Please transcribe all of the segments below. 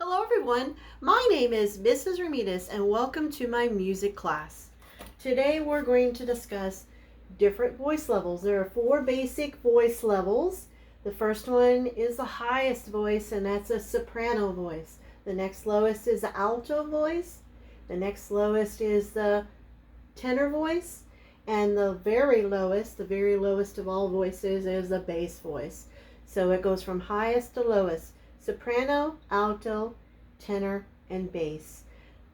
Hello everyone, my name is Mrs. Ramirez and welcome to my music class. Today we're going to discuss different voice levels. There are 4 basic voice levels. The first one is the highest voice, and that's a soprano voice. The next lowest is the alto voice. The next lowest is the tenor voice. And the very lowest of all voices is the bass voice. So it goes from highest to lowest. Soprano, alto, tenor, and bass.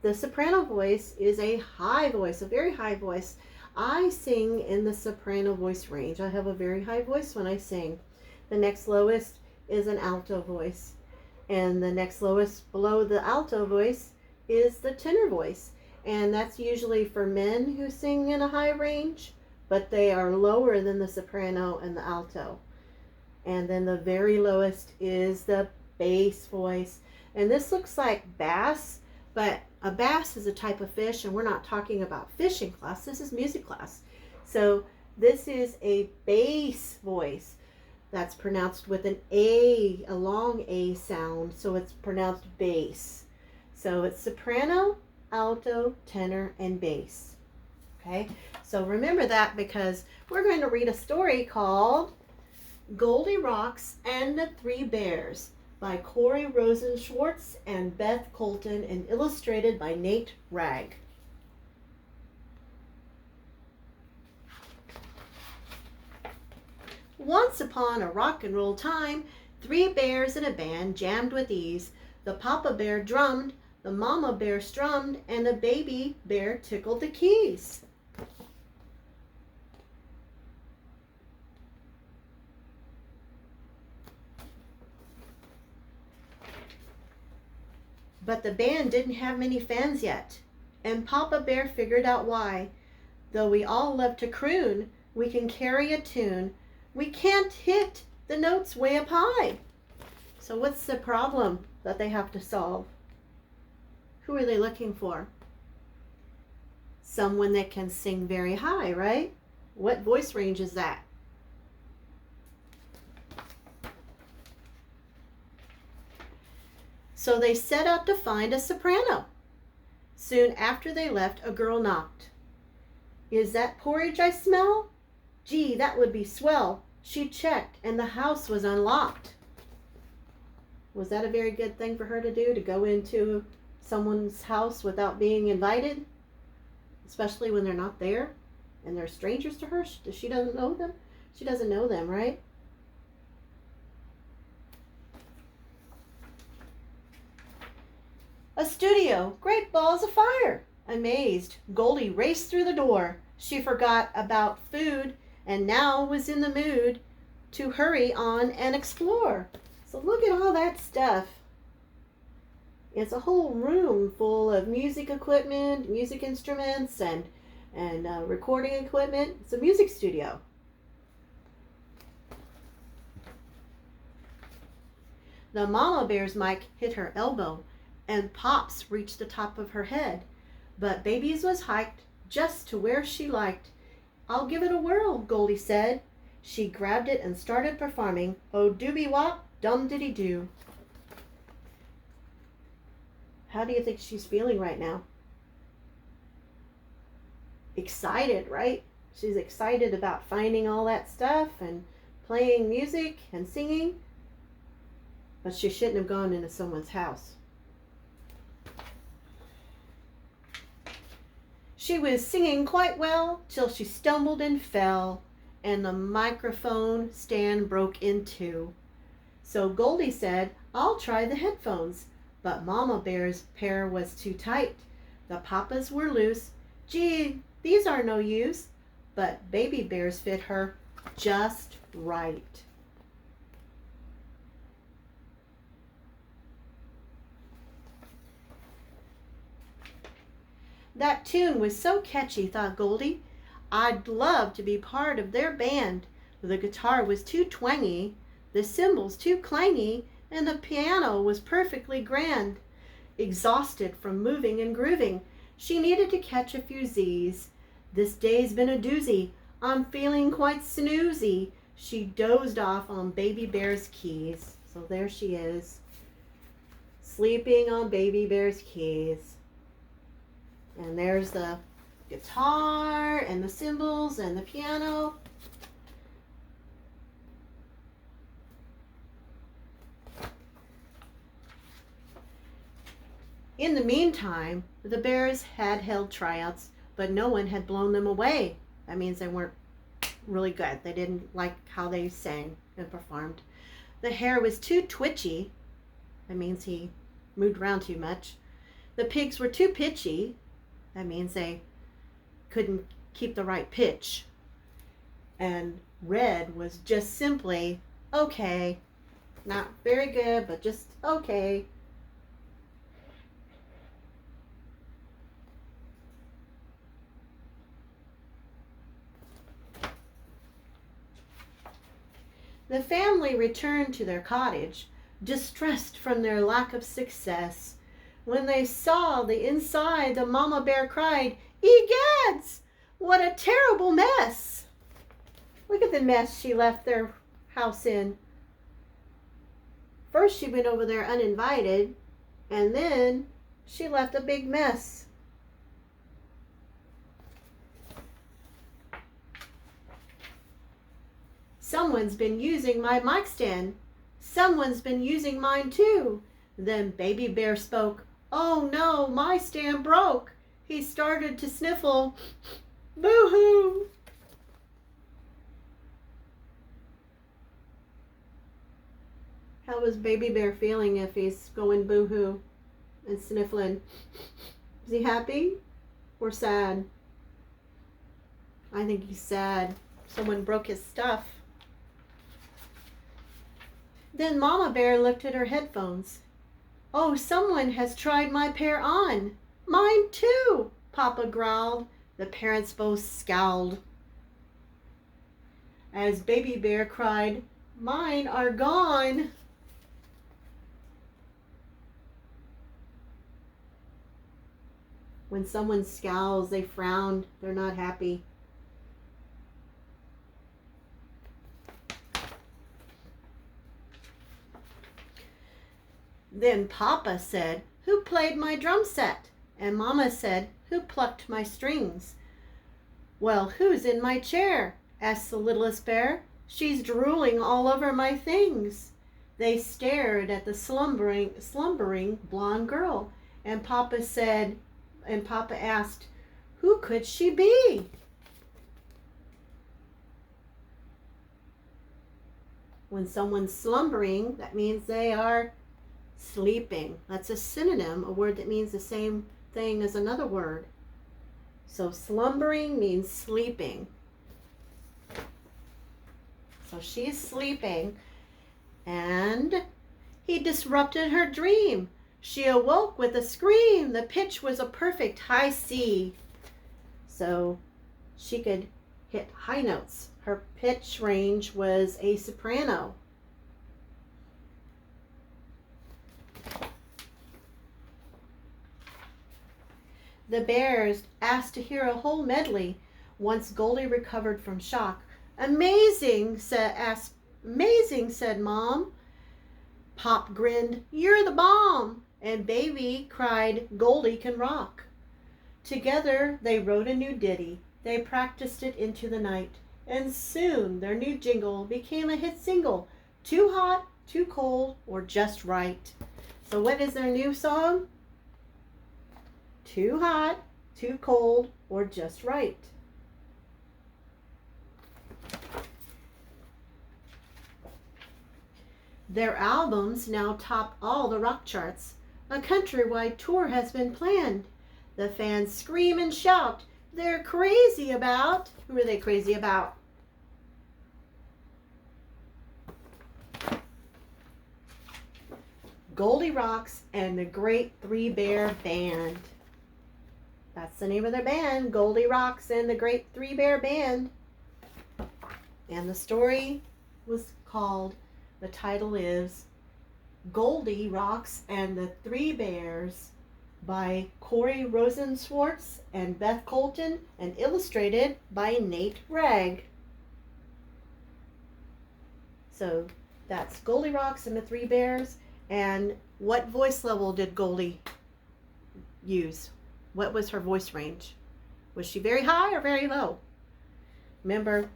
The soprano voice is a high voice, a very high voice. I sing in the soprano voice range. I have a very high voice when I sing. The next lowest is an alto voice. And the next lowest below the alto voice is the tenor voice. And that's usually for men who sing in a high range, but they are lower than the soprano and the alto. And then the very lowest is the bass voice. And this looks like bass, but a bass is a type of fish, and we're not talking about fishing class. This is music class. So this is a bass voice that's pronounced with an A, a long A sound. So it's pronounced bass. So it's soprano, alto, tenor, and bass. Okay, so remember that because we're going to read a story called Goldi and the 3 Bears by Corey Rosen Schwartz and Beth Colton, and illustrated by Nate Ragg. Once upon a rock and roll time, 3 bears in a band jammed with ease. The papa bear drummed, the mama bear strummed, and the baby bear tickled the keys. But the band didn't have many fans yet, and Papa Bear figured out why. Though we all love to croon, we can carry a tune. We can't hit the notes way up high. So what's the problem that they have to solve? Who are they looking for? Someone that can sing very high, right? What voice range is that? So they set out to find a soprano. Soon after they left, a girl knocked. "Is that porridge I smell? Gee, that would be swell." She checked, and the house was unlocked. Was that a very good thing for her to do, to go into someone's house without being invited? Especially when they're not there and they're strangers to her. She doesn't know them. She doesn't know them, right? A studio, great balls of fire. Amazed, Goldi raced through the door. She forgot about food and now was in the mood to hurry on and explore. So look at all that stuff. It's a whole room full of music equipment, music instruments, and recording equipment. It's a music studio. The mama bear's mic hit her elbow, and Pops reached the top of her head. But Baby's was hiked just to where she liked. "I'll give it a whirl," Goldi said. She grabbed it and started performing, "Oh doobie wop, dum diddy doo." How do you think she's feeling right now? Excited, right? She's excited about finding all that stuff and playing music and singing. But she shouldn't have gone into someone's house. She was singing quite well till she stumbled and fell, and the microphone stand broke in 2. So Goldi said, "I'll try the headphones." But Mama Bear's pair was too tight. The papas were loose. "Gee, these are no use." But Baby Bear's fit her just right. That tune was so catchy, thought Goldi. I'd love to be part of their band. The guitar was too twangy, the cymbals too clangy, and the piano was perfectly grand. Exhausted from moving and grooving, she needed to catch a few Z's. "This day's been a doozy. I'm feeling quite snoozy." She dozed off on Baby Bear's keys. So there she is. sleeping on Baby Bear's keys. And there's the guitar and the cymbals and the piano. In the meantime, the bears had held tryouts, but no one had blown them away. That means they weren't really good. They didn't like how they sang and performed. The hare was too twitchy. That means he moved around too much. The pigs were too pitchy. That means they couldn't keep the right pitch. And red was just simply okay. Not very good, but just okay. The family returned to their cottage, distressed from their lack of success. When they saw the inside, the mama bear cried, "Egads! What a terrible mess!" Look at the mess she left their house in. First she went over there uninvited, and then she left a big mess. "Someone's been using my mic stand. Someone's been using mine too." Then Baby Bear spoke. "Oh no, my stand broke." He started to sniffle. Boo-hoo! How is Baby Bear feeling if he's going boo-hoo and sniffling? Is he happy or sad? I think he's sad. Someone broke his stuff. Then Mama Bear looked at her headphones. "Oh, someone has tried my pair on." "Mine too," Papa growled. The parents both scowled. As Baby Bear cried, "Mine are gone." When someone scowls, they frown. They're not happy. Then Papa said, "Who played my drum set?" And Mama said, "Who plucked my strings?" "Well, who's in my chair?" asked the littlest bear. "She's drooling all over my things." They stared at the slumbering blonde girl, and Papa asked, "Who could she be?" When someone's slumbering, that means they are sleeping. That's a synonym, a word that means the same thing as another word. So slumbering means sleeping. So she's sleeping, and he disrupted her dream. She awoke with a scream. The pitch was a perfect high C. So she could hit high notes. Her pitch range was a soprano. The bears asked to hear a whole medley once Goldi recovered from shock. "Amazing," said Mom. Pop grinned, "You're the bomb." And Baby cried, "Goldi can rock." Together they wrote a new ditty. They practiced it into the night. And soon their new jingle became a hit single. Too hot, too cold, or just right. So what is their new song? Too hot, too cold, or just right. Their albums now top all the rock charts. A countrywide tour has been planned. The fans scream and shout. They're crazy about... Who are they crazy about? Goldi Rocks and the Great Three Bear Band. That's the name of their band, Goldi Rocks and the Great Three Bear Band. And the story was called, the title is Goldi Rocks and the Three Bears by Corey Rosenswartz and Beth Colton, and illustrated by Nate Ragg. So that's Goldi Rocks and the Three Bears. And What voice level did Goldi use? What was her voice range? Was she very high or very low? Remember,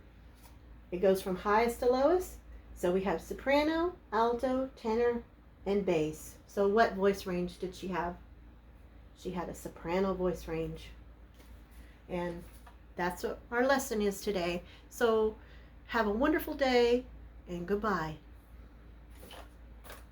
it goes from highest to lowest. So we have soprano, alto, tenor, and bass. So what voice range did she have? She had a soprano voice range. And that's what our lesson is today. So have a wonderful day and goodbye.